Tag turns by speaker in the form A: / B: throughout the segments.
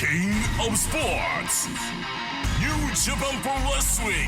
A: King of Sports, New Japan Pro Wrestling.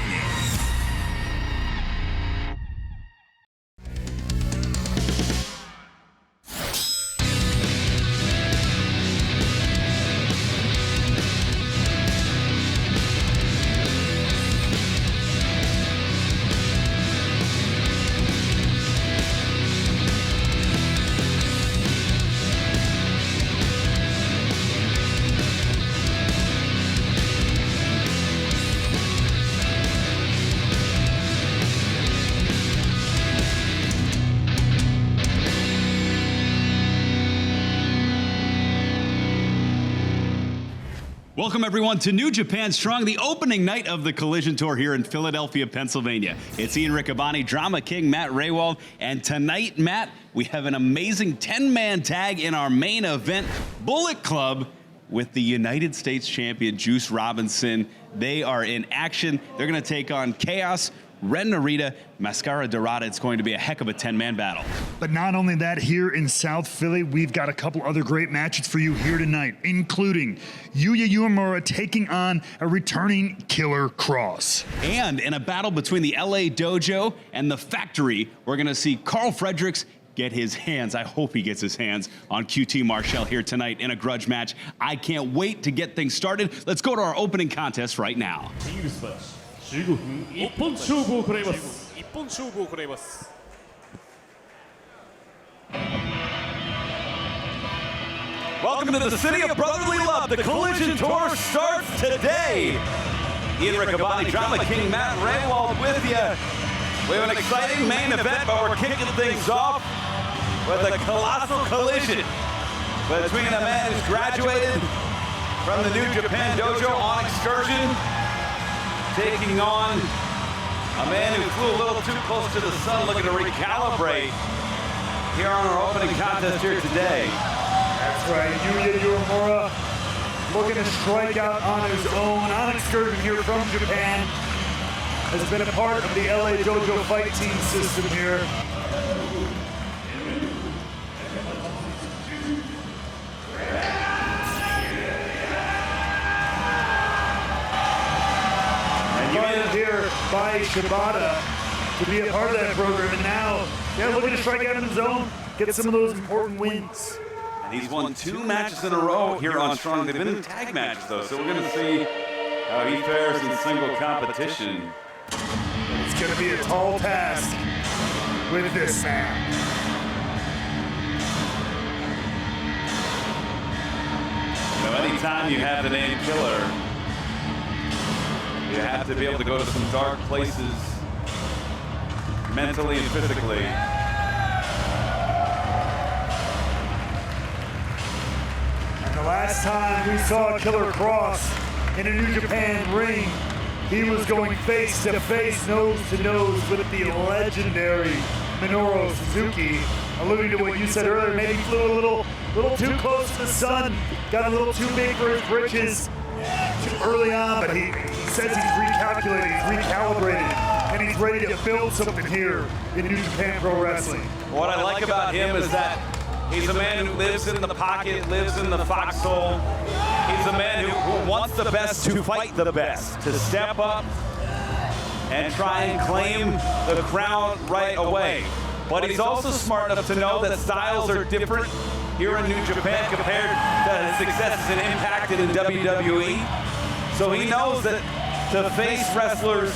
B: Welcome, everyone, to New Japan Strong, the opening night of the Collision Tour here in Philadelphia, Pennsylvania. It's Ian Riccaboni, Drama King Matt Raywald, and tonight, Matt, we have an amazing 10-man tag in our main event, Bullet Club, with the United States champion, Juice Robinson. They are in action. They're going to take on Chaos, Ren Narita, Mascara, Dorada. It's going to be a heck of a 10-man battle.
C: But not only that, here in South Philly, we've got a couple other great matches for you here tonight, including Yuya Uemura taking on a returning killer Kross.
B: And in a battle between the LA Dojo and the Factory, we're going to see Carl Fredericks get his hands, I hope he gets his hands, on QT Marshall here tonight in a grudge match. I can't wait to get things started. Let's go to our opening contest right now.
D: 15分一本勝負を行います。一本勝負を行います。
E: Welcome to the city of brotherly love. The Collision Tour starts today. Ian Riccaboni, Drama King Matt Raywald with you. We have an exciting main event, but we're kicking things off with a colossal collision between a man who's graduated from the New Japan Dojo on excursion, taking on a man who flew a little too close to the sun, looking to recalibrate here on our opening contest here today.
C: That's right, Yuya Uemura looking to strike out on his own on excursion here from Japan. Has been a part of the LA Dojo fight team system here. Here by Shibata to be a part of that program, and now they're looking to strike out on his own, get some of those important wins.
E: And he's won 2 matches in a row here on Strong. They've been in tag matches though, so we're going to see how he fares in single competition.
C: It's going to be a tall task with this man.
E: Now, anytime you have the name Killer, you have to be able to go to some dark places, mentally and physically.
C: And the last time we saw Killer Kross in a New Japan ring, he was going face to face, nose to nose with the legendary Minoru Suzuki. Alluding to what you said earlier, maybe flew a little too close to the sun, got a little too big for his britches too early on, but he says he's recalculating, he's recalibrated, and he's ready to build something here in New Japan Pro Wrestling.
E: What I like about him is that he's a man who lives in the pocket, lives in the foxhole. He's a man who wants the best to fight the best, to step up and try and claim the crown right away. But he's also smart enough to know that styles are different here in New Japan compared to his successes and impact in WWE. So he knows that to face wrestlers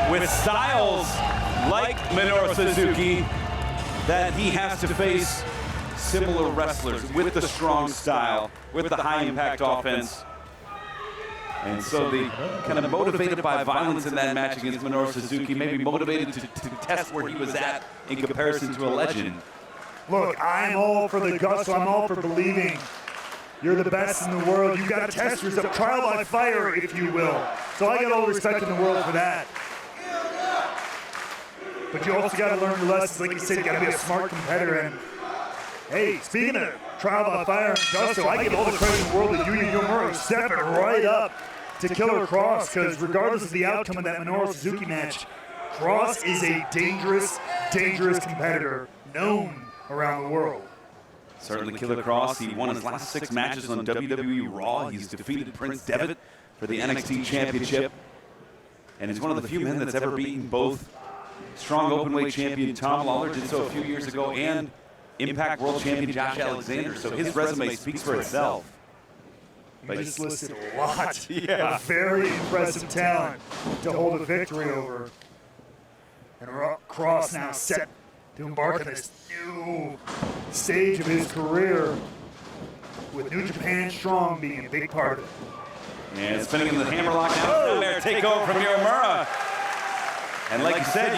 E: with styles like Minoru Suzuki, that he has to face similar wrestlers with the strong style, with the high impact offense. And so the kind of motivated by violence in that match against Minoru Suzuki, maybe motivated to test where he was at in comparison to a legend.
C: Look, I'm all for the gusto, I'm all for believing you're the best in the world. You got to test yourself, trial by fire, if you will. So I got all the respect in the world for that. But you also got to learn your lessons. Like you said, you got to be a smart competitor. And hey, speaking of trial by fire and gusto, I give all the credit in the world to Yuya Uemura stepping right up to Killer Kross, because regardless of the outcome of that Minoru Suzuki match, Kross is a dangerous, dangerous competitor, known around the world.
E: Certainly Killer Kross. He won his last 6 matches on WWE Raw. He's defeated Prince Devitt for the NXT Championship. And he's one of the few men that's ever beaten both strong openweight champion Tom Lawler, did so a few years ago, and Impact World Champion Josh Alexander. So his resume speaks for itself.
C: You just listed a lot of very impressive talent to hold a victory over. And Kross now set to embark on this new stage of his career, with New Japan Strong being a big part of it.
E: And spinning in the hammerlock now. There, take over from Uemura. And like you said,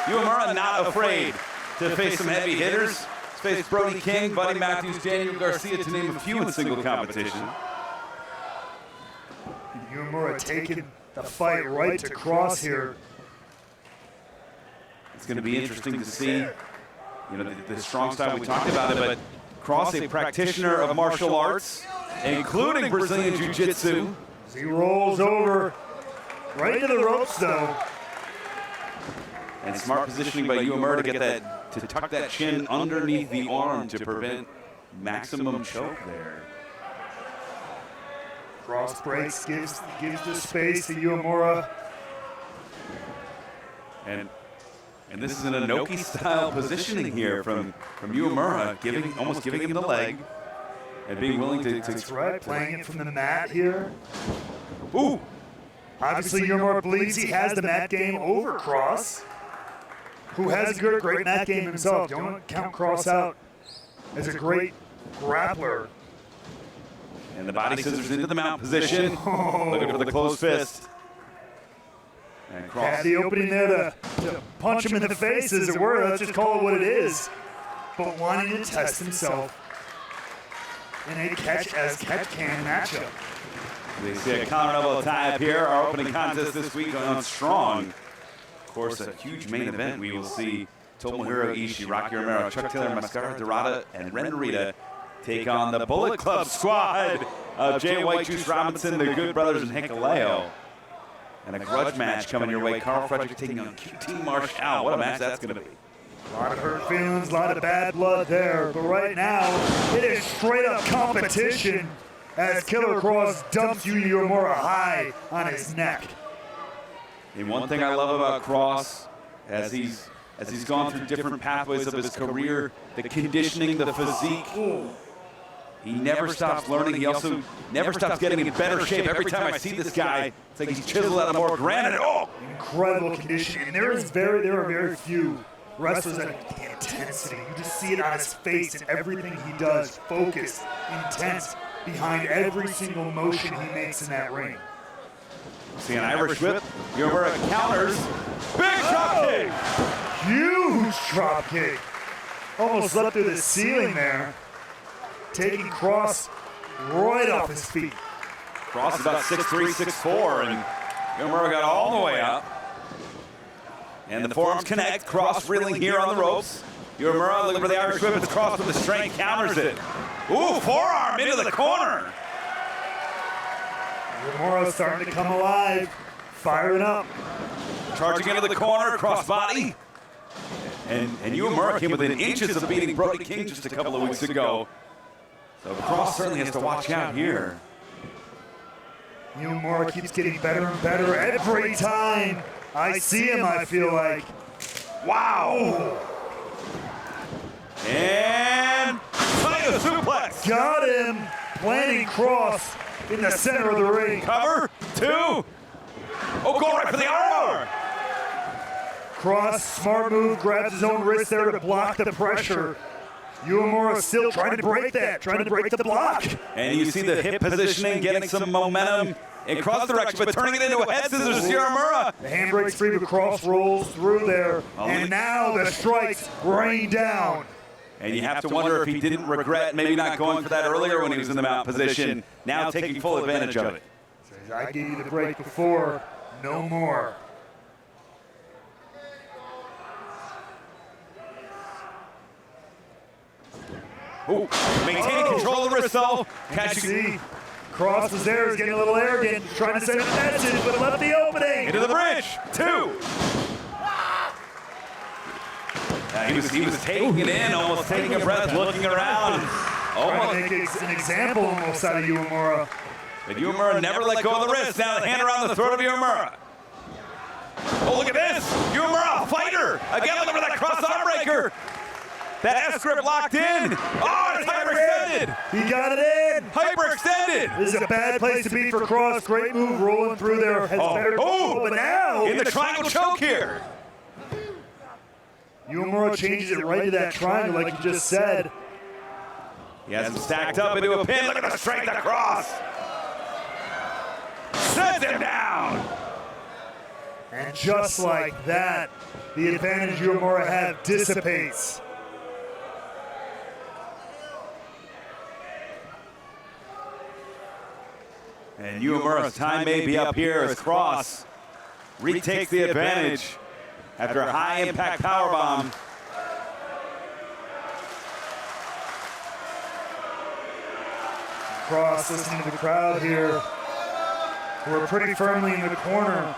E: Uemura not afraid to face some heavy hitters. He's faced Brody King, Buddy Matthews, Daniel Garcia, to name a few in single competition.
C: Uemura taking the fight right to Kross here.
E: It's going to be interesting to see, you know, the strong style, we talked about it, but Kross, a practitioner of martial arts, including Brazilian Jiu-Jitsu.
C: As he rolls over right into the ropes, though.
E: And smart positioning by Uemura to get that, to tuck that chin underneath the arm to prevent maximum choke there.
C: Kross breaks, gives the space to Uemura.
E: And this is an Inoki-style positioning here from Uemura, almost giving him the leg and being willing to.
C: That's right, playing it from the mat here.
E: Ooh!
C: Obviously, Uemura believes he has the mat game over Kross, who has a great mat game himself. Don't count Kross out as a great grappler.
E: And the body scissors into the mount position. Looking for the closed fist. And Kross.
C: Had the opening there to punch him in the face, as it were. Let's just call it what it is. But wanting to test himself in a catch-as-catch-can matchup.
E: We see a collar elbow tie up here. Our opening contest this week on Strong. Of course, a huge main event. We will see Tomohiro Ishii, Rocky Romero, Chuck Taylor, Mascara, Dorada, and Narita take on the Bullet Club squad of Jay White, Juice Robinson, the Good Brothers, and Hikuleo. And a grudge match coming your way. Carl Fredericks taking on QT Marshall. What a match that's going to be.
C: A lot of hurt feelings, a lot of bad blood there. But right now, it is straight-up competition as Killer Kross dumps Yuya Uemura high on his neck.
E: And one thing I love about Kross, as he's gone through different pathways of his career, the conditioning, the physique, he never stops learning. He also never stops getting in better shape. Every time I see this guy, it's like he's chiseled out of more granite. Oh!
C: Incredible conditioning. And there are very few wrestlers that have the intensity. You just see it on his face and everything he does. Focused, intense, behind every single motion he makes in that ring.
E: See an Irish whip. Uemura counters. Big drop kick.
C: Huge drop kick. Almost leapt through the ceiling there. Taking Kross right off his feet.
E: Kross is about 6'3", 6'4", and Uemura got all the way up. And the forearms connect. Kross reeling here on the ropes. Uemura looking for the Irish whip. It's Kross with the strength, counters it. Ooh, forearm into the corner.
C: Uemura starting to come alive, firing up.
E: Charging into the corner, crossbody. And Uemura came within inches of beating Brody King just a couple of weeks ago. So Kross certainly has to watch out here.
C: Uemura keeps getting better and better every time I see him, I feel like.
E: Wow! And Tiger suplex.
C: Got him, planting Kross in the center of the ring.
E: Cover, 2. Oh, go right for the armbar.
C: Kross, smart move, grabs his own wrist there to block the pressure. Uemura still trying to break that, trying to break the block.
E: And you see the hip positioning, getting some momentum in Kross direction, but turning it into a head scissors. Uemura.
C: The handbrake's free, but Kross rolls through there. And now the strikes rain down.
E: And you have to wonder if he didn't regret maybe not going for that earlier when he was in the mount position, now taking full advantage of it.
C: Says, I gave you the break before, no more.
E: Ooh, maintaining control of the wrist though.
C: See, Kross was there, he's getting a little arrogant, trying to send a message, but left the opening.
E: Into the bridge, 2. He was taking it in, almost taking a breath, looking around.
C: Trying to make an example almost out of Uemura.
E: But Uemura never let go of the wrist. Now the hand around the throat of Uemura. Oh, look at this! Uemura, fighter! Again, looking for that cross arm breaker. That S-grip locked in. Oh, it's hyperextended.
C: He got it in.
E: Hyperextended.
C: This is a bad place to be for Kross. Great move rolling through there. Has better but now
E: in the triangle choke here.
C: Uemura changes it right to that triangle like you just said.
E: He has him stacked up into a pin. Look at the strength of Kross. Sets him down.
C: And just like that, the advantage Uemura had dissipates.
E: And Uemura's time may be up here as Kross retakes the advantage after a high-impact powerbomb.
C: Kross listening to the crowd here. We're pretty firmly in the corner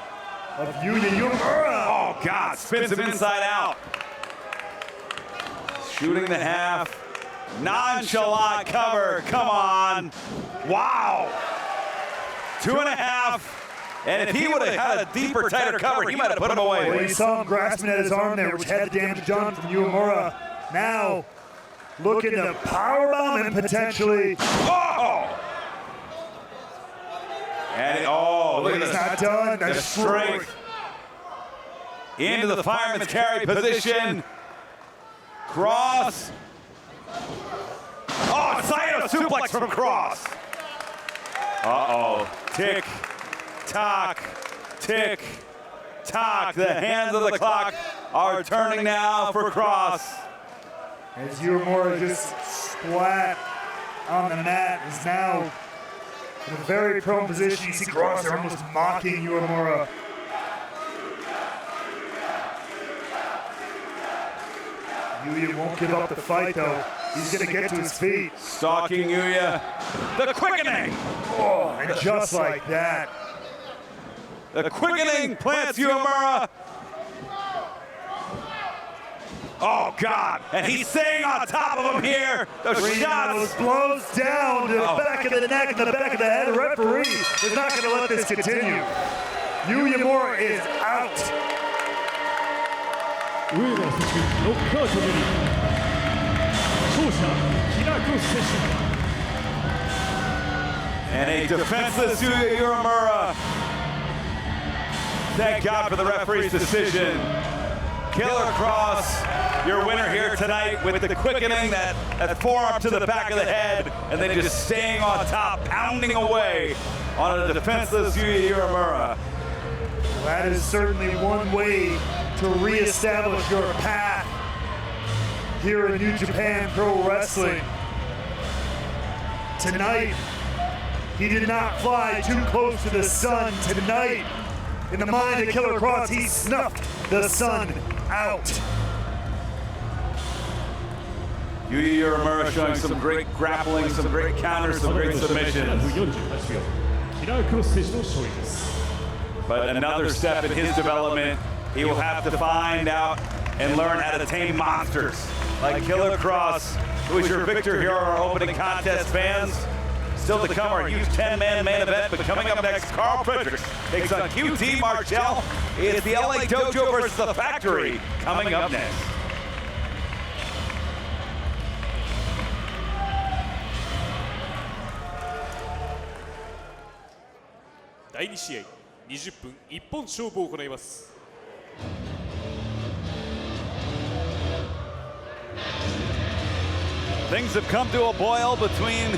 C: of Uemura.
E: Oh, God, spins him inside out. Shooting the half. Nonchalant cover, come on. Wow. 2.5. And if he would have had a deeper, tighter cover, he might have put him away.
C: Well, you saw him grasping at his arm there, which had the damage done from Uemura. Now, looking to powerbomb him potentially.
E: Oh! And look at
C: He's
E: this.
C: not done.
E: The
C: That's
E: strength. Into the fireman's carry position. Kross. Oh, Saito suplex from Kross. Uh-oh. Tick, tock, tick, tock. The hands of the clock are turning now for Kross.
C: As Uemura just splat on the mat, is now in a very prone position. You see Kross there almost mocking Uemura. Yuya won't give up the fight though. He's gonna get to his feet.
E: Stalking Yuya. The quickening.
C: Oh, and just like that.
E: The quickening plants Uemura. Oh, God. And he's staying on top of him here. The shots.
C: Blows down to the back of the neck and the back of the head. The referee is not going to let this continue. Uemura is out.
E: And a defenseless Uemura. Thank God for the referee's decision. Killer Kross, your winner here tonight with the quickening, that forearm to the back of the head, and then just staying on top, pounding away on a defenseless Uemura.
C: That is certainly one way to reestablish your path here in New Japan Pro Wrestling. Tonight, he did not fly too close to the sun. Tonight, in the mind of Killer Kross, he snuffed the sun out.
E: Yuya Uemura showing some great grappling, some great counters, some great submissions. But another step in his development, he will have to find out and learn how to tame monsters like Killer Kross, who is your victor here, our opening contest fans. Still to come, our huge 10-man main event, but coming up next, Karl Fredericks takes on QT Marshall. It's the LA Dojo versus the Factory coming up next.
D: 第2試合20分一本勝負を行います。
E: Things have come to a boil between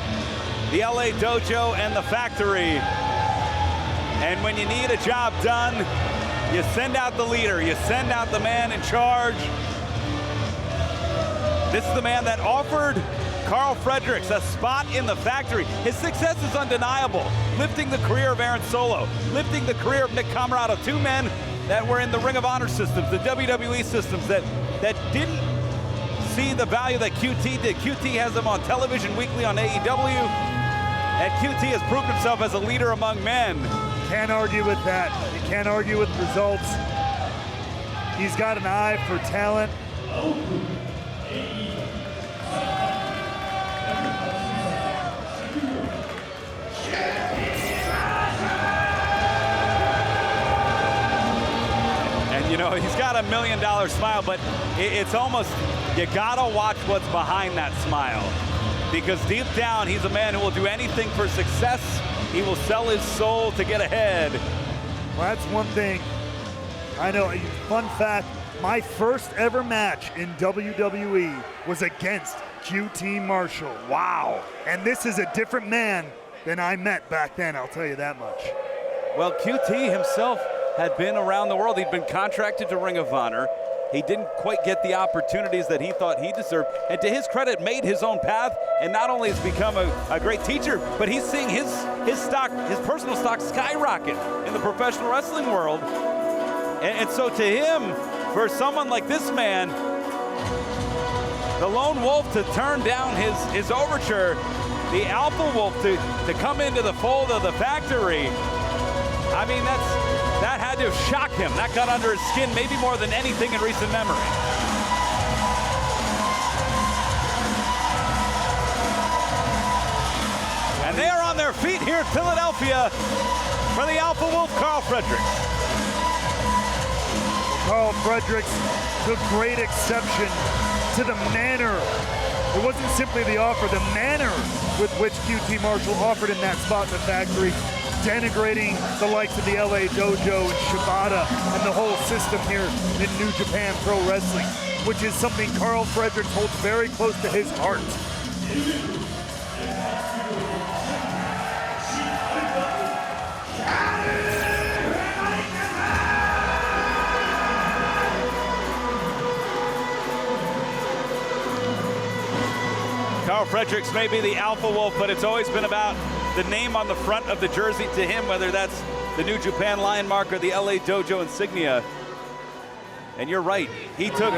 E: the LA Dojo and the Factory. And when you need a job done, you send out the leader, you send out the man in charge. This is the man that offered Karl Fredericks a spot in the Factory. His success is undeniable, lifting the career of Aaron Solo, lifting the career of Nick Camarado, two men that were in the Ring of Honor systems, the WWE systems that didn't see the value that QT did. QT has him on television weekly on AEW, and QT has proven himself as a leader among men.
C: Can't argue with that. You can't argue with results. He's got an eye for talent.
E: And you know, he's got $1 million smile, but it's almost, you gotta watch what's behind that smile. Because deep down, he's a man who will do anything for success. He will sell his soul to get ahead.
C: Well, that's one thing. I know, fun fact, my first ever match in WWE was against QT Marshall. Wow. And this is a different man than I met back then, I'll tell you that much.
E: Well, QT himself had been around the world. He'd been contracted to Ring of Honor. He didn't quite get the opportunities that he thought he deserved. And to his credit, made his own path. And not only has become a great teacher, but he's seeing his stock, his personal stock skyrocket in the professional wrestling world. And so to him, for someone like this man, the lone wolf to turn down his overture, the alpha wolf to come into the fold of the factory, I mean, that had to have shocked him. That got under his skin maybe more than anything in recent memory. And they are on their feet here in Philadelphia for the alpha wolf, Karl Fredericks.
C: Karl Fredericks took great exception to the manner. It wasn't simply the offer, the manner with which QT Marshall offered in that spot in the factory, denigrating the likes of the LA Dojo and Shibata and the whole system here in New Japan Pro Wrestling, which is something Karl Fredericks holds very close to his heart.
E: Karl Fredericks may be the alpha wolf, but it's always been about the name on the front of the jersey to him, whether that's the New Japan Lion mark or the LA Dojo insignia. And you're right, he took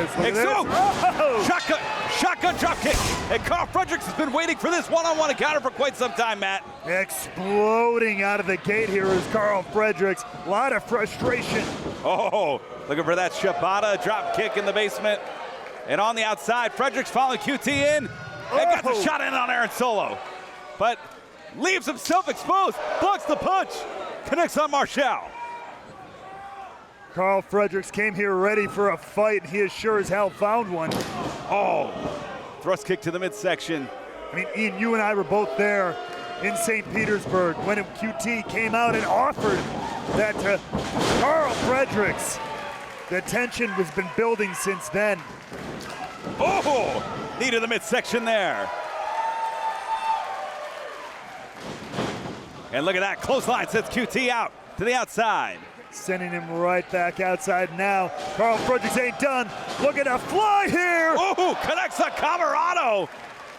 E: shotgun drop kick. And Karl Fredericks has been waiting for this one-on-one encounter for quite some time, Matt.
C: Exploding out of the gate here is Karl Fredericks. A lot of frustration.
E: Oh, looking for that Shibata drop kick in the basement. And on the outside, Fredericks following QT in. And got the shot in on Aaron Solo. But leaves himself exposed, blocks the punch, connects on Marshall.
C: Karl Fredericks came here ready for a fight, and he as sure as hell found one.
E: Oh, thrust kick to the midsection.
C: I mean, Ian, you and I were both there in St. Petersburg when QT came out and offered that to Karl Fredericks. The tension has been building since then.
E: Oh, knee to the midsection there. And look at that, clothesline sends QT out to the outside.
C: Sending him right back outside now. Karl Fredericks ain't done. Look at a fly here.
E: Oh, connects on Camarado.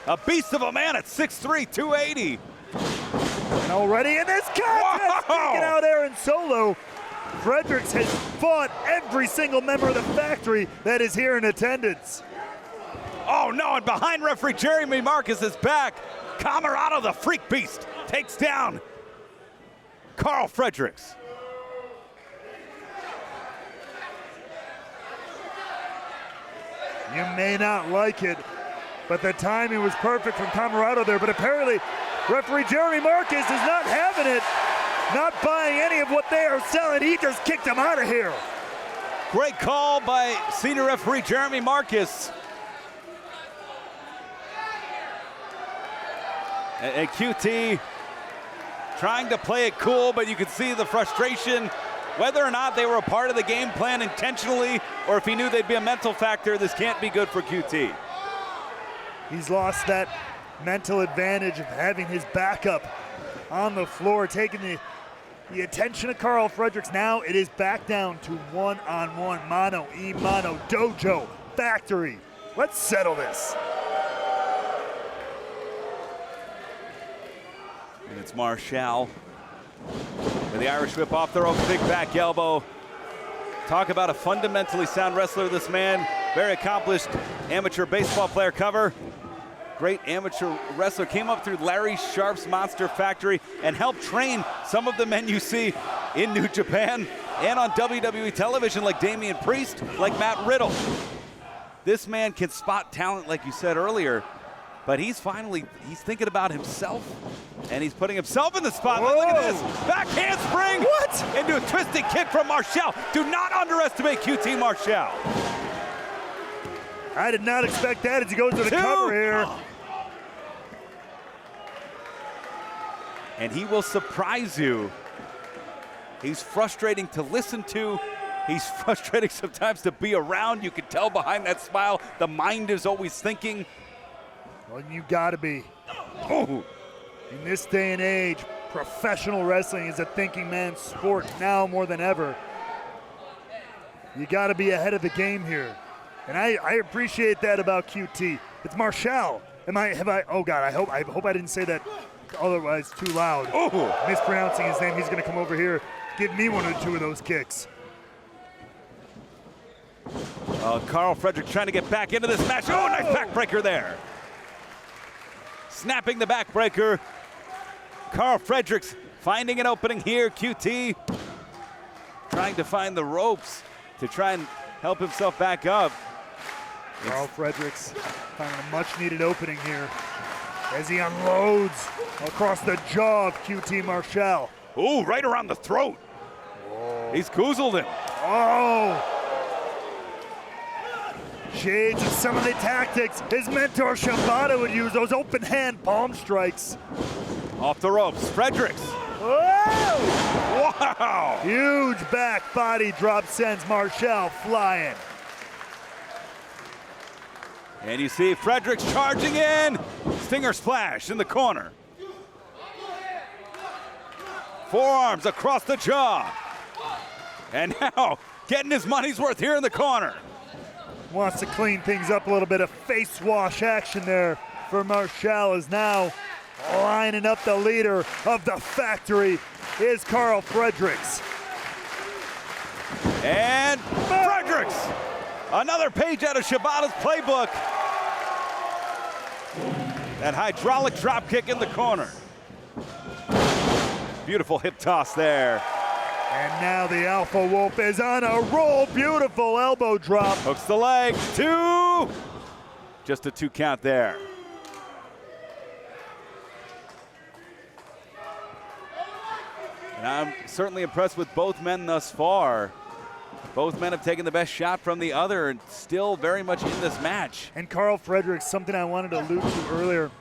E: A beast of a man at 6'3", 280.
C: And already in this contest, taking out Aaron Solo. Fredericks has fought every single member of the factory that is here in attendance.
E: Oh no, and behind referee Jeremy Marcus is back. Camarado, the freak beast, takes down Karl Fredericks.
C: You may not like it, but the timing was perfect from Camarado there, but apparently referee Jeremy Marcus is not having it, not buying any of what they are selling. He just kicked him out of here.
E: Great call by senior referee Jeremy Marcus. And QT trying to play it cool, but you can see the frustration. Whether or not they were a part of the game plan intentionally, or if he knew they'd be a mental factor, this can't be good for QT.
C: He's lost that mental advantage of having his backup on the floor, taking the attention of Karl Fredericks. Now it is back down to one-on-one, mano-a-mano, dojo, factory. Let's settle this.
E: And it's Marshall with the Irish whip off the ropes, big back elbow. Talk about a fundamentally sound wrestler, this man. Very accomplished amateur baseball player cover. Great amateur wrestler, came up through Larry Sharp's Monster Factory and helped train some of the men you see in New Japan and on WWE television, like Damian Priest, like Matt Riddle. This man can spot talent, like you said earlier, but he's thinking about himself, and he's putting himself in the spotlight. Look at this, back handspring.
C: What?
E: Into a twisted kick from Marshall. Do not underestimate QT Marshall.
C: I did not expect that as he goes to the cover here.
E: And he will surprise you. He's frustrating to listen to. He's frustrating sometimes to be around. You can tell behind that smile, the mind is always thinking.
C: Well, you gotta be.
E: Oh.
C: In this day and age, professional wrestling is a thinking man's sport now more than ever. You gotta be ahead of the game here. And I appreciate that about QT. It's Marshall. Oh God, I hope I didn't say that otherwise too loud.
E: Oh.
C: Mispronouncing his name, he's gonna come over here, give me one or two of those kicks.
E: Carl Fredericks trying to get back into this match. Oh, nice backbreaker there. Snapping the backbreaker. Carl Fredericks finding an opening here. QT trying to find the ropes to try and help himself back up.
C: Carl Fredericks finding a much-needed opening here as he unloads across the jaw of QT Marshall.
E: Ooh, right around the throat. Whoa. He's goozled him.
C: Oh! Shades of some of the tactics his mentor Shibata would use, those open hand palm strikes.
E: Off the ropes, Fredericks.
C: Whoa!
E: Wow!
C: Huge back body drop sends Marshall flying.
E: And you see Fredericks charging in. Stinger splash in the corner. Forearms across the jaw. And now getting his money's worth here in the corner.
C: Wants to clean things up a little bit of face wash action there for Marshall, is now lining up the leader of the factory is Carl Fredericks.
E: And Fredericks, another page out of Shibata's playbook. That hydraulic drop kick in the corner. Beautiful hip toss there.
C: And now the Alpha Wolf is on a roll. Beautiful elbow drop.
E: Hooks the leg, 2. Just a 2 count there. And I'm certainly impressed with both men thus far. Both men have taken the best shot from the other and still very much in this match.
C: And Carl Fredericks, something I wanted to allude to earlier,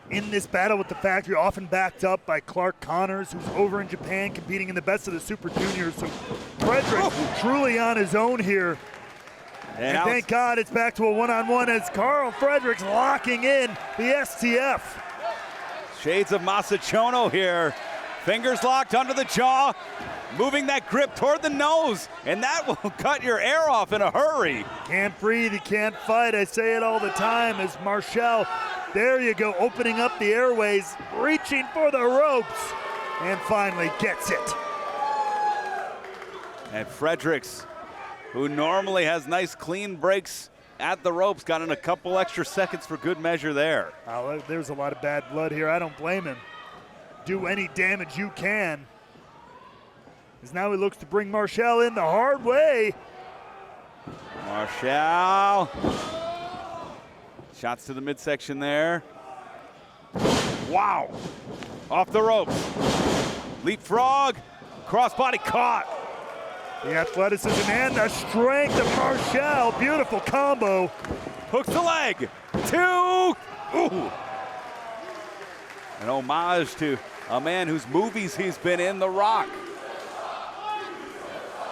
C: in this battle with the factory, often backed up by Clark Connors, who's over in Japan competing in the best of the Super Juniors. So Fredericks truly on his own here. And thank God it's back to a one-on-one as Carl Fredericks locking in the STF.
E: Shades of Masachono here. Fingers locked under the jaw, moving that grip toward the nose, and that will cut your air off in a hurry.
C: Can't breathe, you can't fight. I say it all the time as Marshall, there you go, opening up the airways, reaching for the ropes, and finally gets it.
E: And Fredericks, who normally has nice clean breaks at the ropes, got in a couple extra seconds for good measure there.
C: Oh, there's a lot of bad blood here. I don't blame him. Do any damage you can. As now he looks to bring Marshall in the hard way.
E: Marshall. Shots to the midsection there. Wow. Off the ropes. Leapfrog. Crossbody caught.
C: The athleticism and the strength of Marshall. Beautiful combo.
E: Hooks the leg. 2. Ooh. An homage to a man whose movies he's been in, The Rock.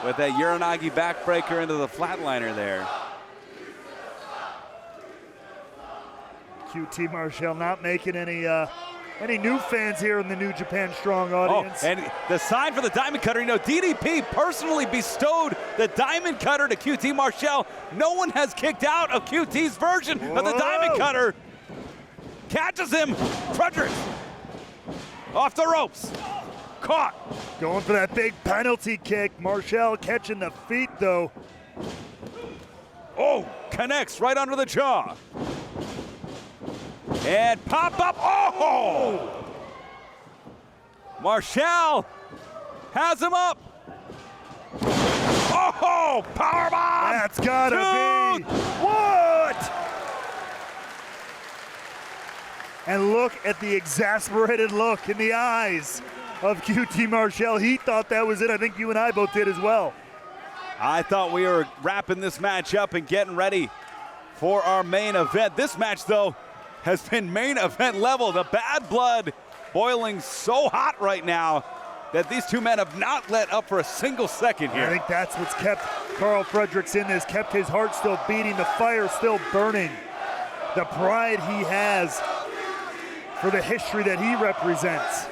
E: With that Uranagi backbreaker into the flatliner there.
C: QT Marshall not making any new fans here in the New Japan Strong audience.
E: Oh, and the sign for the Diamond Cutter, you know, DDP personally bestowed the Diamond Cutter to QT Marshall. No one has kicked out of QT's version of the Diamond Cutter. Catches him, Fredericks. Off the ropes, caught.
C: Going for that big penalty kick. Marshall catching the feet though.
E: Oh, connects right under the jaw. And pop up, oh! Marshall has him up. Oh, powerbomb!
C: That's gotta be one. And look at the exasperated look in the eyes of QT Marshall. He thought that was it. I think you and I both did as well.
E: I thought we were wrapping this match up and getting ready for our main event. This match, though, has been main event level. The bad blood boiling so hot right now that these two men have not let up for a single second here.
C: I think that's what's kept Karl Fredericks in this, kept his heart still beating, the fire still burning. The pride he has for the history that he represents.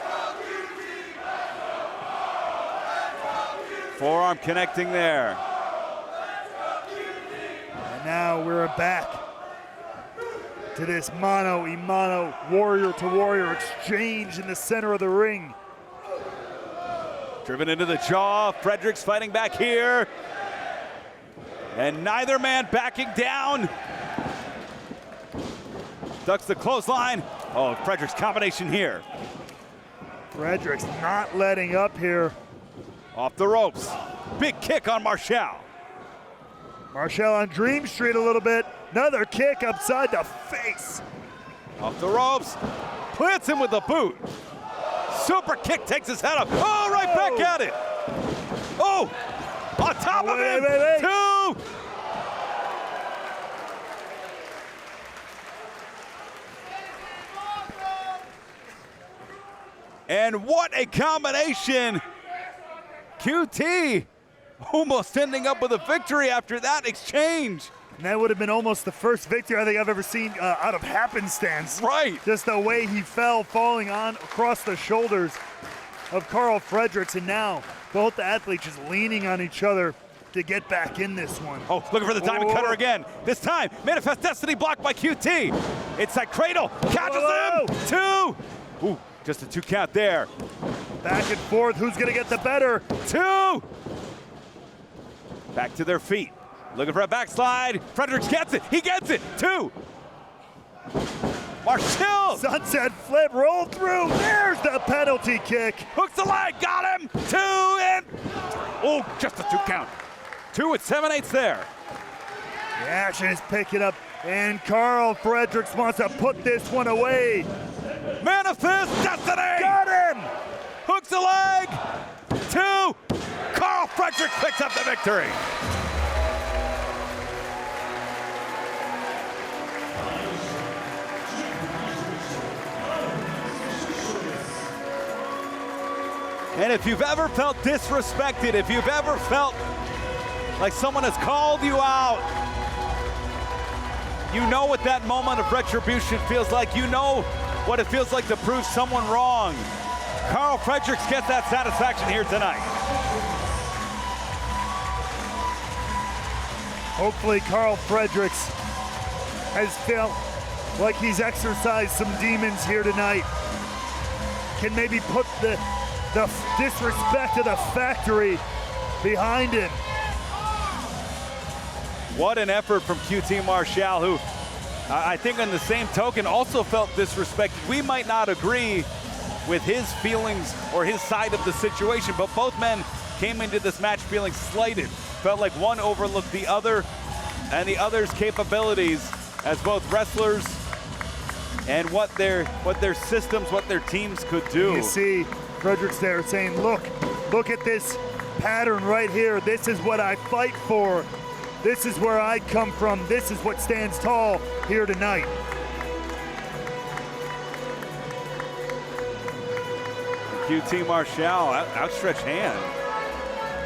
E: Forearm connecting there.
C: And now we're back to this mano-a-mano, warrior-to-warrior exchange in the center of the ring.
E: Driven into the jaw, Fredericks fighting back here. And neither man backing down. Ducks the clothesline. Oh, Fredericks combination here.
C: Fredericks not letting up here.
E: Off the ropes. Big kick on Marshall.
C: Marshall on Dream Street a little bit. Another kick upside the face.
E: Off the ropes. Plants him with the boot. Super kick takes his head up. Oh, right back at it. Oh, on top of him.
C: Wait.
E: Two. And what a combination. QT almost ending up with a victory after that exchange.
C: And that would have been almost the first victory I think I've ever seen out of happenstance.
E: Right.
C: Just the way he fell, falling on across the shoulders of Karl Fredericks, and now both athletes just leaning on each other to get back in this one.
E: Oh, looking for the diamond cutter again. This time, Manifest Destiny blocked by QT. Inside cradle, catches him. Two. Ooh, just a 2 count there.
C: Back and forth, who's gonna get the better?
E: Two. Back to their feet. Looking for a backslide. Fredericks gets it. He gets it. Two. Marshall.
C: Sunset flip, roll through. There's the penalty kick.
E: Hooks the leg. Got him. Two and. Oh, just a 2 count. 2 with 7/8 there.
C: The action is picking up, and Karl Fredericks wants to put this one away.
E: Manifest Destiny.
C: Got him.
E: Hooks the leg. Two. Karl Fredericks picks up the victory. And if you've ever felt disrespected, if you've ever felt like someone has called you out, you know what that moment of retribution feels like. You know what it feels like to prove someone wrong. Karl Fredericks gets that satisfaction here tonight.
C: Hopefully Karl Fredericks has felt like he's exercised some demons here tonight. Can maybe put the disrespect of the factory behind him.
E: What an effort from QT Marshall, who I think on the same token also felt disrespected. We might not agree with his feelings or his side of the situation, but both men came into this match feeling slighted. Felt like one overlooked the other and the other's capabilities as both wrestlers and what their systems, what their teams could do.
C: You see Fredericks there saying, look at this pattern right here. This is what I fight for. This is where I come from. This is what stands tall here tonight.
E: QT Marshall, outstretched hand.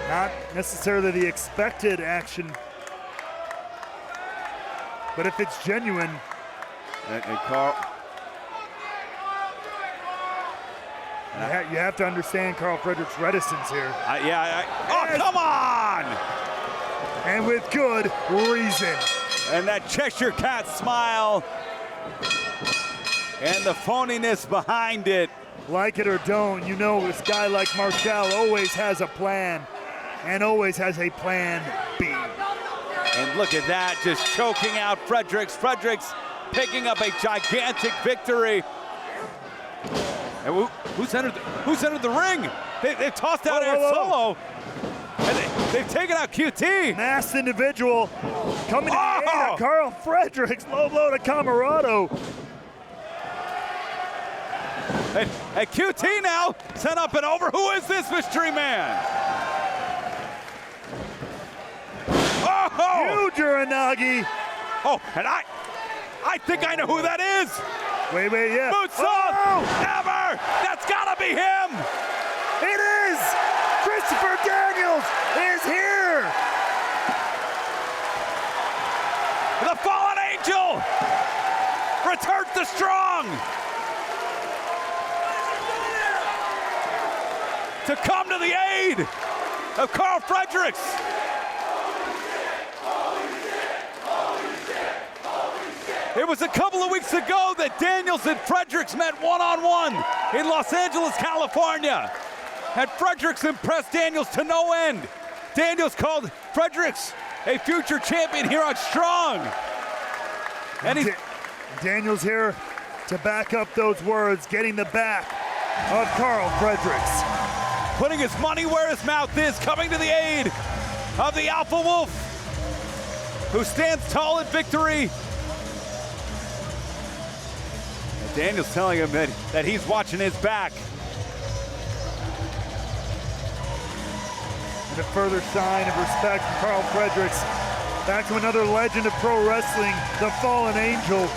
C: Not necessarily the expected action, but if it's genuine.
E: And Karl.
C: You have to understand Karl Fredericks' reticence here.
E: Oh, come on!
C: And with good reason.
E: And that Cheshire Cat smile. And the phoniness behind it.
C: Like it or don't, you know this guy like Marshall always has a plan. And always has a plan B.
E: And look at that, just choking out Fredericks. Fredericks picking up a gigantic victory. And who's entered the ring? They've tossed out Air Solo. And they've taken out QT.
C: Masked individual coming to the aid of Karl Fredericks. Low blow to Camarado.
E: And QT now sent up and over. Who is this mystery man? Oh!
C: Huge Uranagi.
E: Oh, and I think I know who that is.
C: Wait, yeah.
E: Moonsault!
C: Oh!
E: Never! That's gotta be him!
C: It is! Christopher Daniels is here!
E: The fallen angel returns to strong to come to the aid of Karl Fredericks. It was a couple of weeks ago that Daniels and Fredericks met one-on-one in Los Angeles, California. And Fredericks impressed Daniels to no end. Daniels called Fredericks a future champion here on Strong. And
C: Daniels here to back up those words, getting the back of Karl Fredericks.
E: Putting his money where his mouth is, coming to the aid of the Alpha Wolf, who stands tall in victory. And Daniels telling him that he's watching his back.
C: And a further sign of respect from Karl Fredericks. Back to another legend of pro wrestling, the Fallen Angel.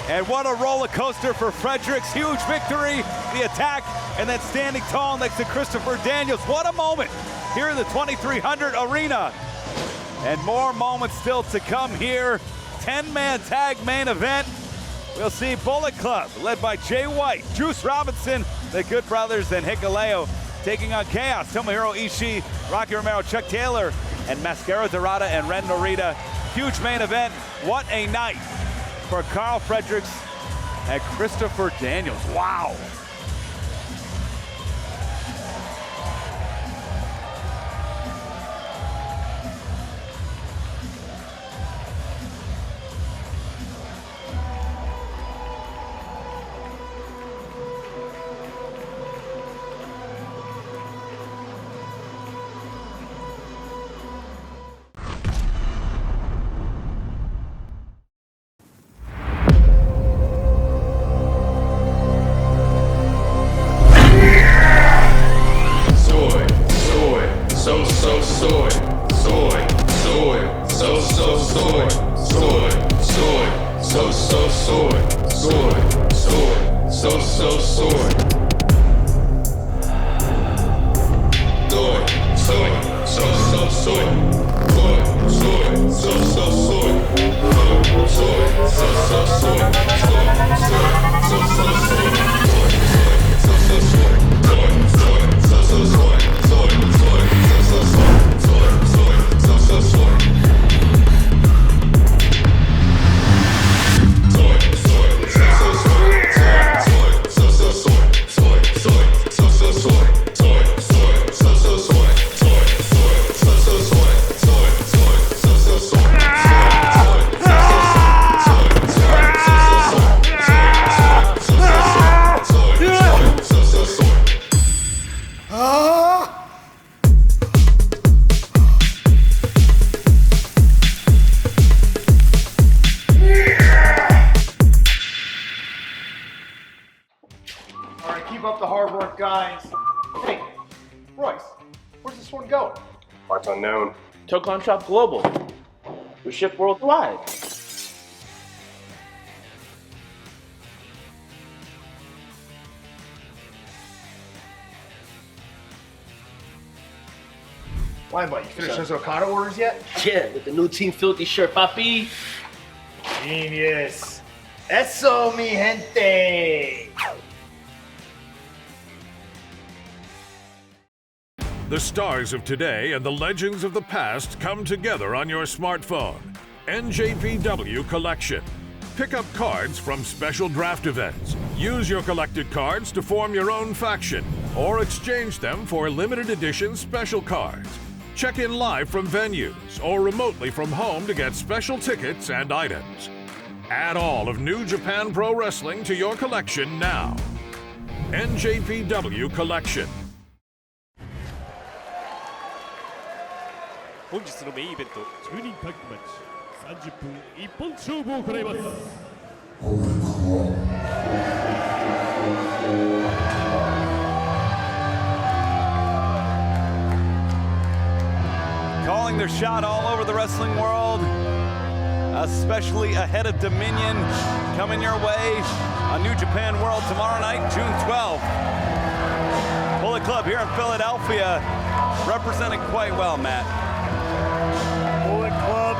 E: And what a roller coaster for Fredericks. Huge victory, the attack, and then standing tall next to Christopher Daniels. What a moment here in the 2300 arena. And more moments still to come here. 10-man tag main event. We'll see Bullet Club, led by Jay White, Juice Robinson, the Good Brothers, and Hikuleo, taking on Chaos, Tomohiro Ishii, Rocky Romero, Chuck Taylor, and Mascara, Dorada, and Ren Narita. Huge main event. What a night for Karl Fredericks and Christopher Daniels. Wow.
F: Parts unknown.
G: Tokon Shop Global. We ship worldwide.
F: Why, buddy? You finished those Okada orders yet?
G: Yeah, with the new Team Filthy shirt, papi.
F: Genius. Eso, mi gente.
A: The stars of today and the legends of the past come together on your smartphone. NJPW Collection. Pick up cards from special draft events. Use your collected cards to form your own faction or exchange them for limited edition special cards. Check in live from venues or remotely from home to get special tickets and items. Add all of New Japan Pro Wrestling to your collection now. NJPW Collection.
D: 本日のメインイベント10人タッグマッチ30分一本勝負を行います。
E: Calling their shot all over the wrestling world, especially ahead of Dominion coming your way on New Japan World tomorrow night, June 12th. Bullet Club here in Philadelphia, representing quite well, Matt.
C: Bullet Club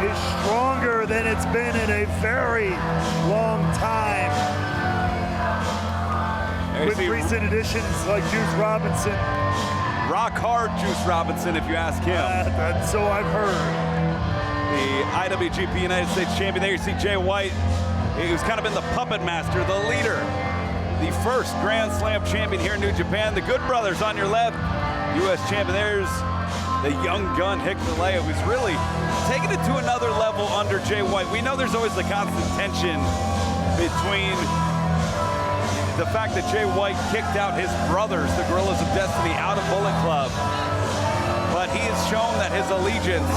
C: is stronger than it's been in a very long time. With recent additions like Juice Robinson.
E: Rock hard Juice Robinson, if you ask him.
C: That's so I've heard.
E: The IWGP United States champion. There you see Jay White, who's kind of been the puppet master, the leader, the first Grand Slam champion here in New Japan. The Good Brothers on your left, U.S. champion. There's the young gun Hikuleo, who's really taking it to another level under Jay White. We know there's always the constant tension between the fact that Jay White kicked out his brothers, the Gorillas of Destiny, out of Bullet Club. But he has shown that his allegiance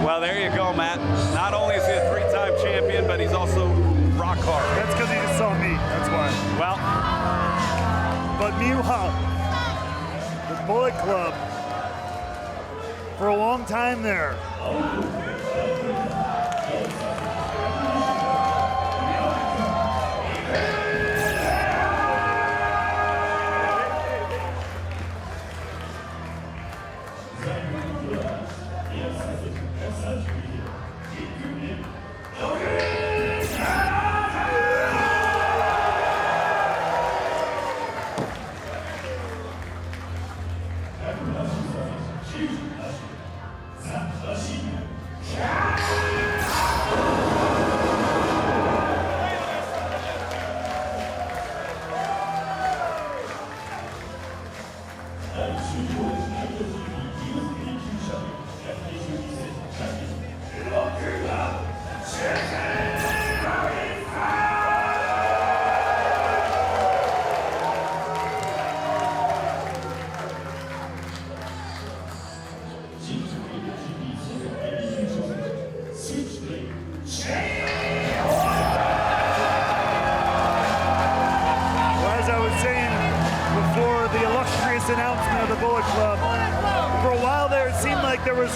E: well, there you go, Matt. Not only is he a three-time champion, but he's also rock hard.
C: That's because he just saw me, that's why.
E: Well,
C: but meanwhile, the Bullet Club, for a long time there, announcement of the Bullet Club. For a while there, it seemed like there was,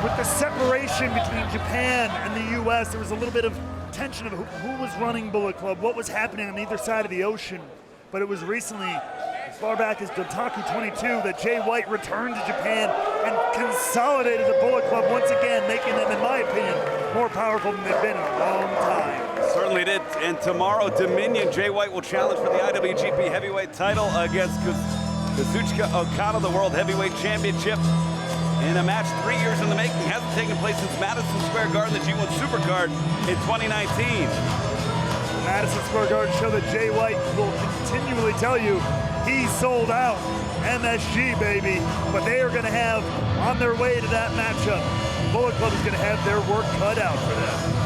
C: with the separation between Japan and the U.S., there was a little bit of tension of who was running Bullet Club, what was happening on either side of the ocean. But it was recently, as far back as Dotaku 22, that Jay White returned to Japan and consolidated the Bullet Club once again, making them, in my opinion, more powerful than they've been in a long time.
E: Certainly did. And tomorrow, Dominion, Jay White will challenge for the IWGP Heavyweight title against Kazuchika Okada, the World Heavyweight Championship, in a match 3 years in the making. Hasn't taken place since Madison Square Garden, the G1 Supercard in 2019.
C: The Madison Square Garden show that Jay White will continually tell you he's sold out. MSG, baby. But they are going to have, on their way to that matchup, Bullet Club is going to have their work cut out for them.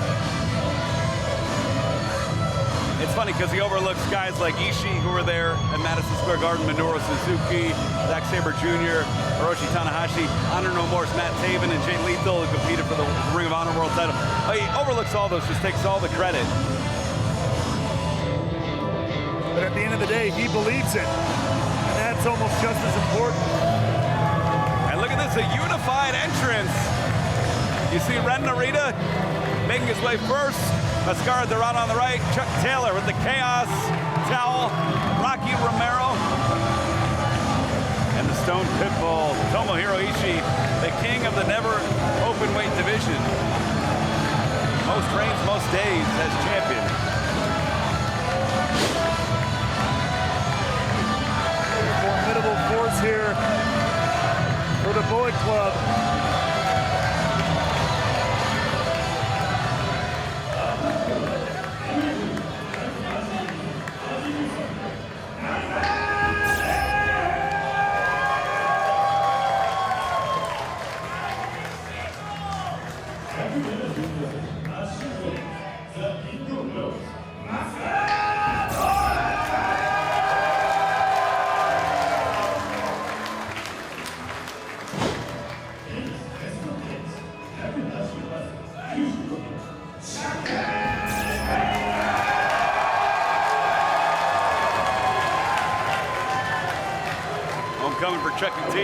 E: It's funny because he overlooks guys like Ishii who were there at Madison Square Garden, Minoru Suzuki, Zack Sabre Jr., Hiroshi Tanahashi, Honor No More's Matt Taven, and Jay Lethal, who competed for the Ring of Honor World title. He overlooks all those, just takes all the credit.
C: But at the end of the day, he believes it. And that's almost just as important.
E: And look at this, a unified entrance. You see Ren Narita making his way first. Mascara, Dorada on the right. Chuck Taylor with the Chaos Towel. Rocky Romero. And the Stone Pitbull, Tomohiro Ishii, the king of the never open weight division. Most reigns, most days as champion.
C: Formidable force here for the Bullet Club.
E: coming for Chuck and T.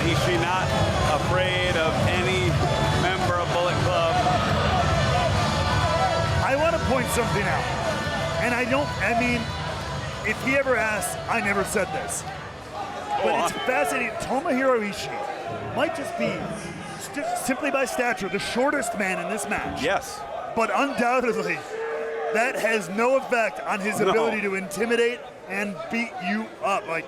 E: Ishii not afraid of any member of Bullet Club.
C: I want to point something out. And I mean, if he ever asks, I never said this. But it's fascinating. Tomohiro Ishii might just be, simply by stature, the shortest man in this match.
E: Yes.
C: But undoubtedly, that has no effect on his ability to intimidate and beat you up. Like,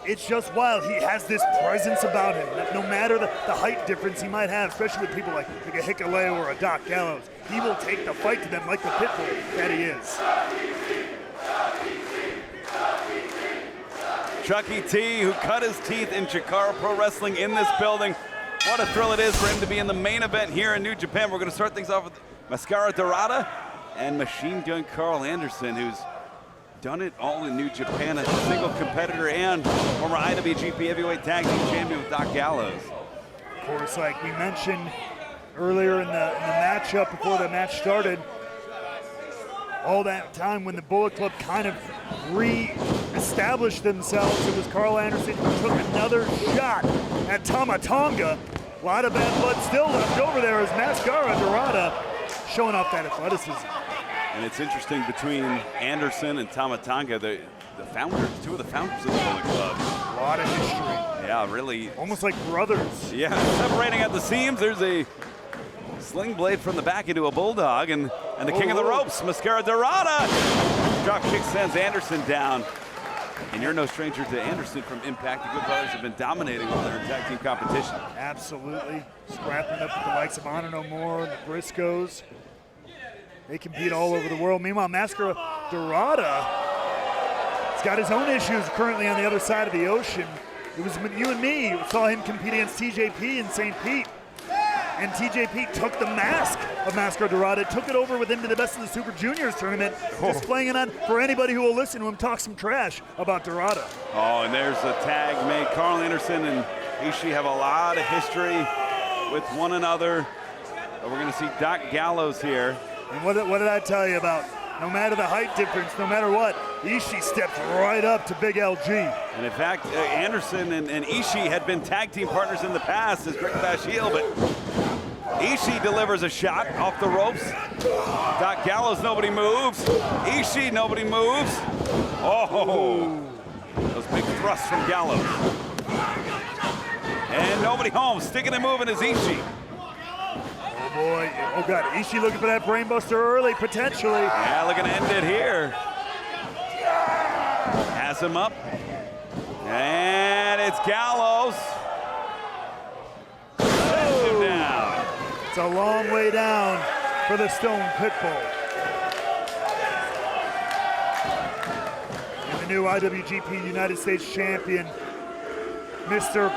C: it's just wild. He has this presence about him that no matter the height difference he might have, especially with people like a Hikuleo or a Doc Gallows, he will take the fight to them like the pitbull that he is.
E: Chucky T, who cut his teeth in Chikara Pro Wrestling in this building. What a thrill it is for him to be in the main event here in New Japan. We're going to start things off with Mascara Dorada and Machine Gun Carl Anderson, who's done it all in New Japan as a single competitor and former IWGP Heavyweight Tag Team Champion with Doc Gallows.
C: Of course, like we mentioned earlier in the matchup before the match started, all that time when the Bullet Club kind of re-established themselves, it was Carl Anderson who took another shot at Tama Tonga. A lot of bad blood still left over there as Mascara Dorada showing off that athleticism.
E: And it's interesting between Anderson and Tama Tonga, the founders, two of the founders of the Bullet Club.
C: A lot of history.
E: Yeah, really.
C: Almost like brothers.
E: Yeah, separating at the seams. There's a sling blade from the back into a bulldog, and the king of the ropes, Mascara Dorada. Drop kick sends Anderson down. And you're no stranger to Anderson from Impact. The Good Brothers have been dominating all their tag team competition.
C: Absolutely. Scrapping up with the likes of Honor No More and the Briscoes. They compete all over the world. Meanwhile, Mascara Dorada has got his own issues currently on the other side of the ocean. It was when you and me saw him compete against TJP in St. Pete. And TJP took the mask of Mascara Dorada, took it over with him to the Best of the Super Juniors tournament, displaying it on for anybody who will listen to him talk some trash about Dorada.
E: Oh, and there's a tag made. Carl Anderson and Ishii have a lot of history with one another. But we're going to see Doc Gallows here.
C: And what did I tell you about? No matter the height difference, no matter what, Ishii steps right up to Big LG.
E: And in fact, Anderson and Ishii had been tag team partners in the past as Rick Bash heel, but Ishii delivers a shot off the ropes. Doc Gallows, nobody moves. Ishii, nobody moves. Oh, those big thrusts from Gallows. And nobody home, sticking and moving is Ishii.
C: Oh boy, oh God, Ishii looking for that brainbuster early, potentially.
E: Yeah, looking to end it here. Has him up. And it's Gallows. Sends him down.
C: It's a long way down for the Stone Pitbull. And the new IWGP United States champion, Mr.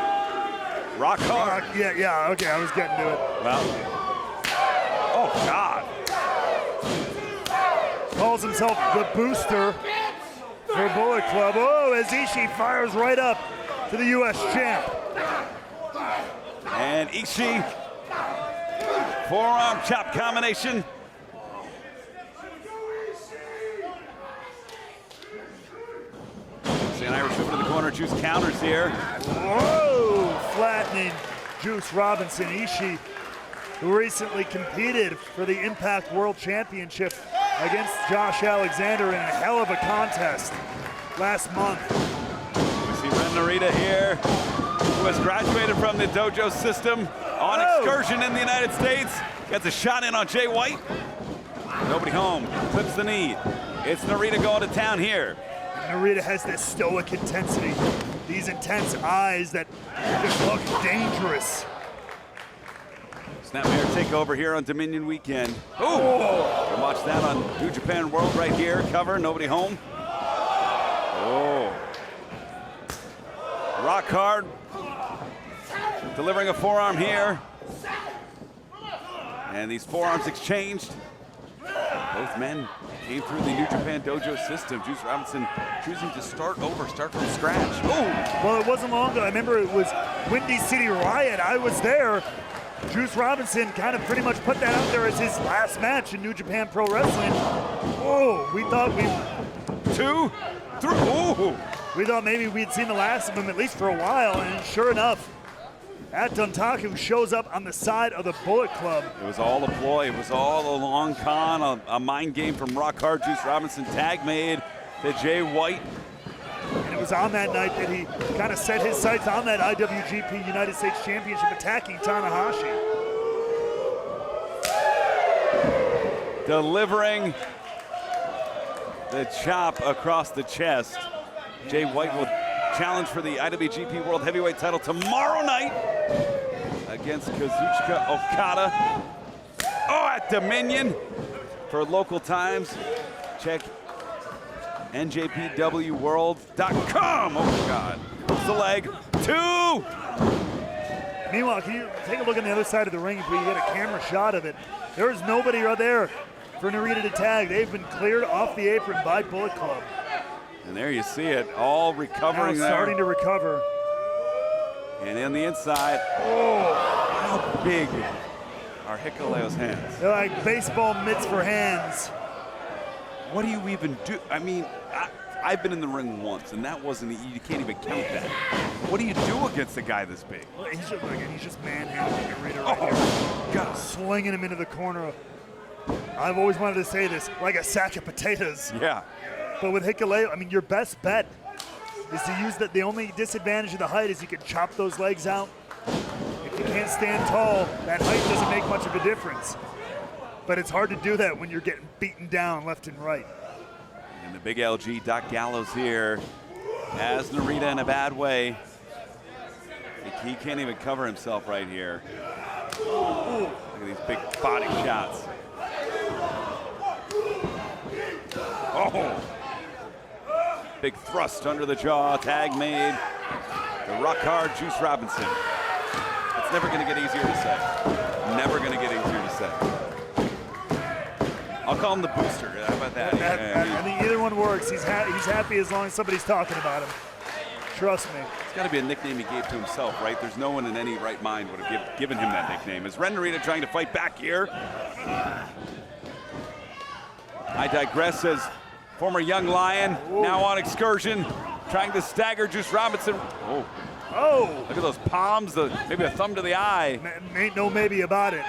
E: Rock hard.
C: Yeah, okay, I was getting to it.
E: Well. Oh, God.
C: Calls himself the booster for Bullet Club. Oh, as Ishii fires right up to the U.S. champ.
E: And Ishii, forearm chop combination. See an Irish whip to the corner, Juice counters here.
C: Whoa, flattening Juice Robinson. Ishii, who recently competed for the Impact World Championship against Josh Alexander in a hell of a contest last month.
E: We see Ren Narita here, who has graduated from the dojo system on excursion in the United States. Gets a shot in on Jay White. Nobody home, clips the knee. It's Narita going to town here.
C: Narita has this stoic intensity, these intense eyes that just look dangerous.
E: Snapmare takeover here on Dominion Weekend. Ooh! Can watch that on New Japan World right here. Cover, nobody home. Oh. Rock hard. Delivering a forearm here. And these forearms exchanged. Both men Came through the New Japan Dojo system. Juice Robinson choosing to start over, start from scratch. Oh!
C: Well, it wasn't long ago. I remember it was Windy City Riot. I was there. Juice Robinson kind of pretty much put that out there as his last match in New Japan Pro Wrestling. Oh, we thought
E: 2, 3, oh!
C: We thought maybe we'd seen the last of him at least for a while, and sure enough, at Dontaku shows up on the side of the Bullet Club.
E: It was all a ploy. It was all a long con, a mind game from Rock Hard Juice Robinson. Tag made to Jay White.
C: And it was on that night that he kind of set his sights on that IWGP United States Championship, attacking Tanahashi.
E: Delivering the chop across the chest. Jay White will challenge for the IWGP World Heavyweight title tomorrow night against Kazuchika Okada. Oh, at Dominion. For local times, check NJPWworld.com. Oh, God. It's the leg. 2.
C: Meanwhile, can you take a look on the other side of the ring if we get a camera shot of it? There is nobody right there for Narita to tag. They've been cleared off the apron by Bullet Club.
E: And there you see it, all recovering
C: now starting to recover.
E: And in the inside, oh, how big are Hikuleo's hands?
C: They're like baseball mitts for hands.
E: What do you even do? I mean, I've been in the ring once, and that wasn't, you can't even count that. What do you do against a guy this big?
C: Well, he's just manhandling Narita right here.
E: God.
C: Slinging him into the corner. I've always wanted to say this, like a sack of potatoes.
E: Yeah.
C: But with Hikuleo, I mean, your best bet is to use that. The only disadvantage of the height is you can chop those legs out. If you can't stand tall, that height doesn't make much of a difference. But it's hard to do that when you're getting beaten down left and right.
E: And the big LG, Doc Gallows here, has Narita in a bad way. He can't even cover himself right here. Look at these big body shots. Oh! Big thrust under the jaw, tag made. The Rock Hard Juice Robinson. It's never gonna get easier to say. Never gonna get easier to say. I'll call him the booster. How about that?
C: I think either one works. He's happy as long as somebody's talking about him. Trust me.
E: It's got to be a nickname he gave to himself, right? There's no one in any right mind would have given him that nickname. Is Ren Narita trying to fight back here? I digress as former young lion, now on excursion, trying to stagger Juice Robinson. Oh.
C: Oh!
E: Look at those palms, maybe a thumb to the eye.
C: Ain't no maybe about it.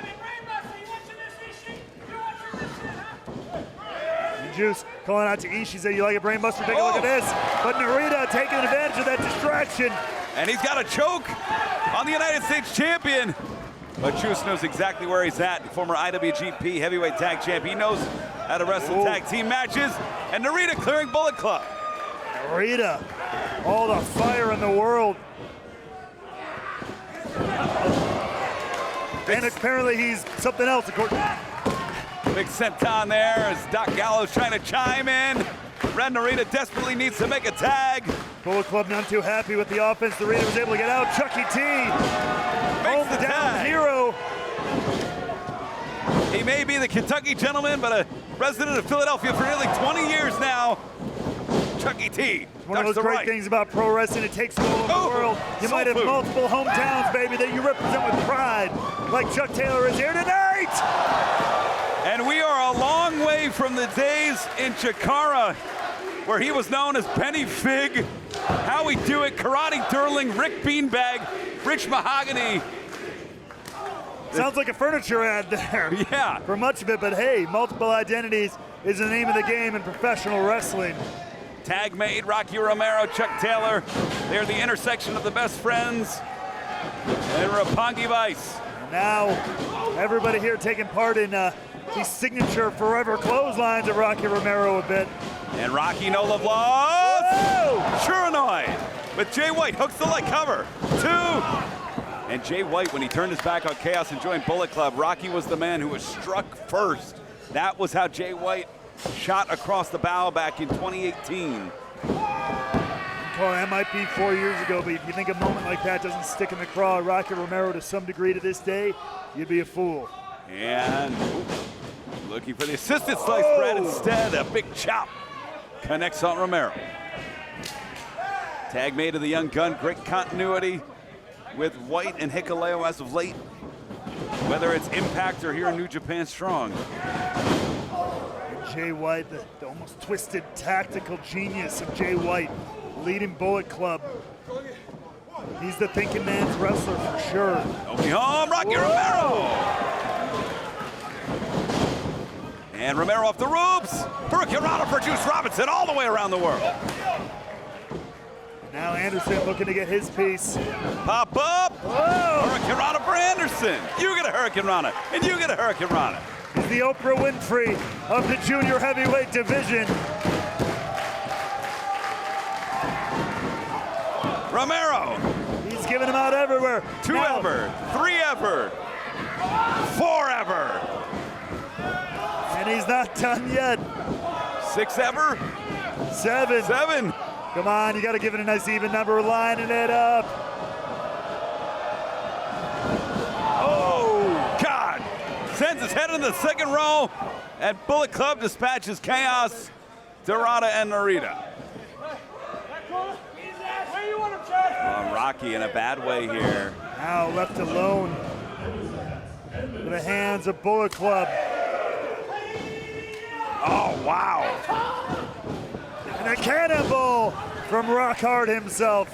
C: Juice calling out to Ishii, said, you like a brain buster? Take a look at this. But Narita taking advantage of that distraction.
E: And he's got a choke on the United States champion. But Juice knows exactly where he's at. Former IWGP Heavyweight Tag Champ. He knows how to wrestle tag team matches. And Narita clearing Bullet Club.
C: Narita, all the fire in the world. And apparently he's something else, according to
E: big senton there as Doc Gallows trying to chime in. Ren Narita desperately needs to make a tag.
C: Bullet Club not too happy with the offense. Narita was able to get out. Chucky T.
E: Makes the tag.
C: Hero.
E: He may be the Kentucky gentleman, but a resident of Philadelphia for nearly 20 years now. Chucky T.
C: One of those great things about pro wrestling, it takes you all over the world. You might have multiple hometowns, baby, that you represent with pride, like Chuck Taylor is here tonight.
E: And we are a long way from the days in Chikara where he was known as Penny Fig, Howie Dewitt, Karate Durling, Rick Beanbag, Rich Mahogany.
C: Sounds like a furniture ad there.
E: Yeah.
C: For much of it, but hey, multiple identities is the name of the game in professional wrestling.
E: Tag made, Rocky Romero, Chuck Taylor. They're the intersection of the best friends and Roppongi Vice.
C: And now, everybody here taking part in these signature forever clotheslines of Rocky Romero a bit.
E: And Rocky no love lost. Sure annoyed. But Jay White hooks the leg cover. 2. And Jay White, when he turned his back on Chaos and joined Bullet Club, Rocky was the man who was struck first. That was how Jay White shot across the bow back in 2018.
C: That might be 4 years ago, but if you think a moment like that doesn't stick in the craw of Rocky Romero to some degree to this day, you'd be a fool.
E: And Looking for the assisted slice bread instead. A big chop connects on Romero. Tag made of the young gun. Great continuity with White and Hikuleo as of late. Whether it's Impact or here in New Japan Strong.
C: Jay White, the almost twisted tactical genius of Jay White, leading Bullet Club. He's the thinking man's wrestler for sure.
E: Opening home, Rocky Romero! And Romero off the ropes. Hurricanrana for Juice Robinson all the way around the world.
C: Now Anderson looking to get his piece.
E: Pop up! Hurricanrana for Anderson. You get a Hurricanrana, and you get a Hurricanrana.
C: He's the Oprah Winfrey of the junior heavyweight division.
E: Romero.
C: He's giving him out everywhere.
E: 2 ever, 3 ever, 4 ever.
C: And he's not done yet.
E: 6 ever.
C: 7.
E: 7.
C: Come on, you got to give it a nice even number. We're lining it up.
E: Oh, God. Sends his head in the second row. And Bullet Club dispatches Chaos, Dorada, and Narita. Rocky in a bad way here.
C: Now left alone with the hands of Bullet Club.
E: Oh, wow.
C: And a cannonball from Rockhard himself.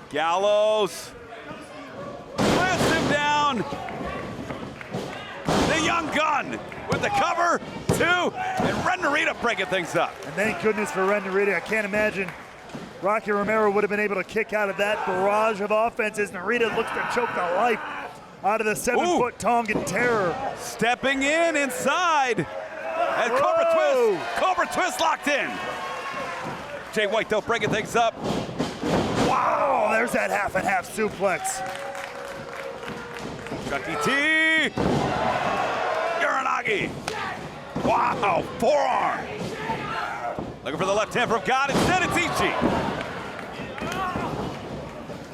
E: Gallows. Blast him down. The young gun with the cover, 2. And Ren Narita breaking things up.
C: And thank goodness for Ren Narita. I can't imagine Rocky Romero would have been able to kick out of that barrage of offenses. Narita looks to choke the life out of the 7-foot Tongan Terror.
E: Stepping in inside. And Cobra Twist locked in. Jay White though breaking things up.
C: Wow, there's that half and half suplex.
E: Chucky T. Uranagi. Wow, forearm. Looking for the left hand from God. Instead it's Ishii.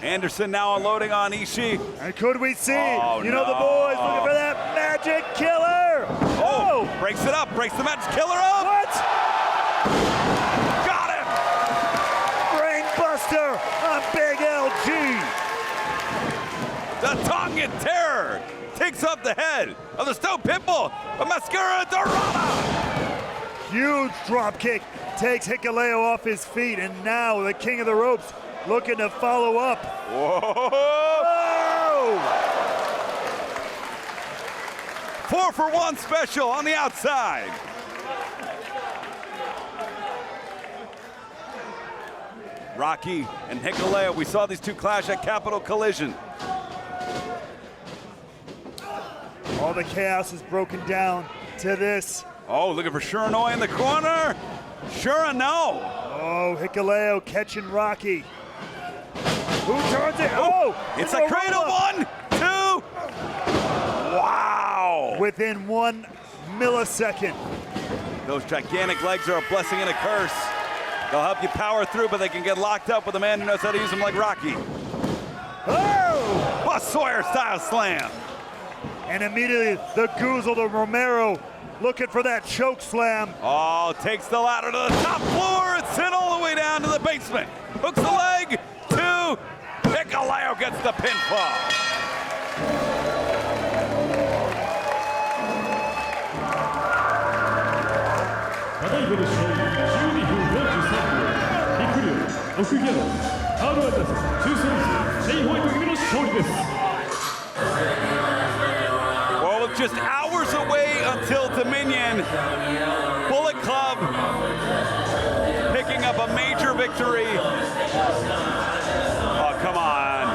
E: Anderson now unloading on Ishii.
C: And could we see,
E: the
C: boys looking for that magic killer.
E: Oh, breaks it up, breaks the magic killer up.
C: What?
E: Got him.
C: Brainbuster on Big LG.
E: The Tongan Terror takes up the head of the Stone Pitbull of Mascara Dorada.
C: Huge drop kick takes Hikuleo off his feet, and now the king of the ropes looking to follow up.
E: Whoa! 4-for-1 special on the outside. Rocky and Hikuleo, we saw these two clash at Capital Collision.
C: All the chaos is broken down to this.
E: Oh, looking for Shiranui in the corner. Shirano.
C: Oh, Hikuleo catching Rocky. Who turns it? Oh,
E: it's a cradle. 1, 2. Wow.
C: Within 1 millisecond.
E: Those gigantic legs are a blessing and a curse. They'll help you power through, but they can get locked up with a man who knows how to use them like Rocky.
C: Oh!
E: Bus Sawyer style slam.
C: And immediately the Goozle to Romero looking for that choke slam.
E: Oh, takes the ladder to the top floor. It's sent all the way down to the basement. Hooks the leg. 2. Hikuleo gets the pinfall. Well, with just hours away until Dominion, Bullet Club picking up a major victory. Oh, come on.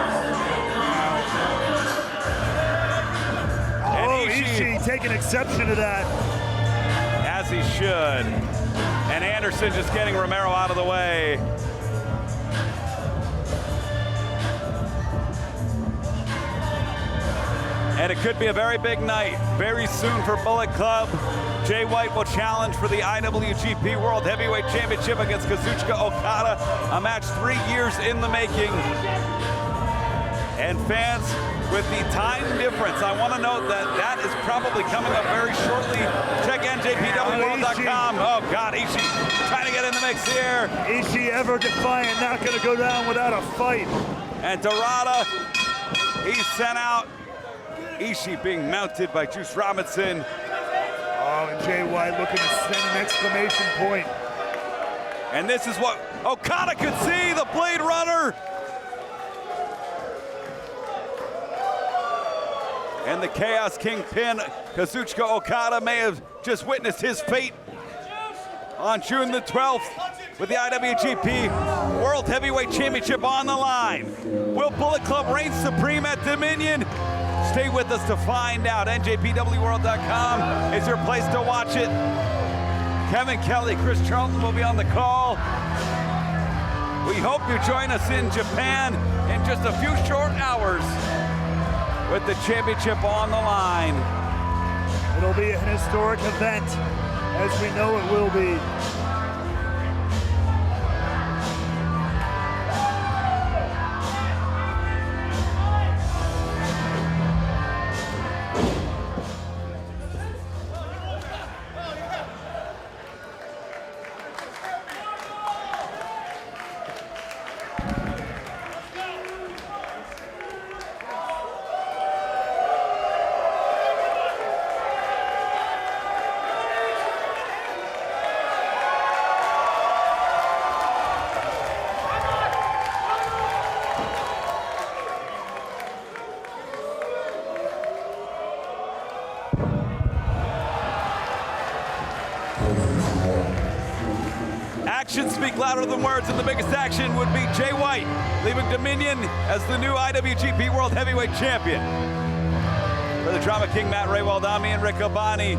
C: Oh, Ishii taking exception to that.
E: As he should. And Anderson just getting Romero out of the way. And it could be a very big night very soon for Bullet Club. Jay White will challenge for the IWGP World Heavyweight Championship against Kazuchika Okada, a match 3 years in the making. And fans, with the time difference, I want to note that that is probably coming up very shortly. Check NJPWworld.com. Oh God, Ishii trying to get in the mix here.
C: Ishii ever defiant, not gonna go down without a fight.
E: And Dorada, he's sent out. Ishii being mounted by Juice Robinson.
C: Oh, and Jay White looking to send an exclamation point.
E: And this is what Okada could see, the Blade Runner. And the Chaos Kingpin, Kazuchika Okada, may have just witnessed his fate on June the 12th with the IWGP World Heavyweight Championship on the line. Will Bullet Club reign supreme at Dominion? Stay with us to find out. NJPWworld.com is your place to watch it. Kevin Kelly, Chris Charlton will be on the call. We hope you join us in Japan in just a few short hours with the championship on the line.
C: It'll be an historic event, as we know it will be.
E: Actions speak louder than words, and the biggest action would be Jay White leaving Dominion as the new IWGP World Heavyweight Champion. For the Drama King, Matt Raywald, I'm Ian Riccoboni.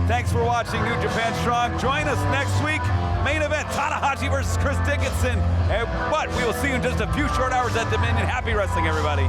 E: Thanks for watching New Japan Strong. Join us next week. Main event, Tanahashi versus Chris Dickinson. But we will see you in just a few short hours at Dominion. Happy wrestling, everybody.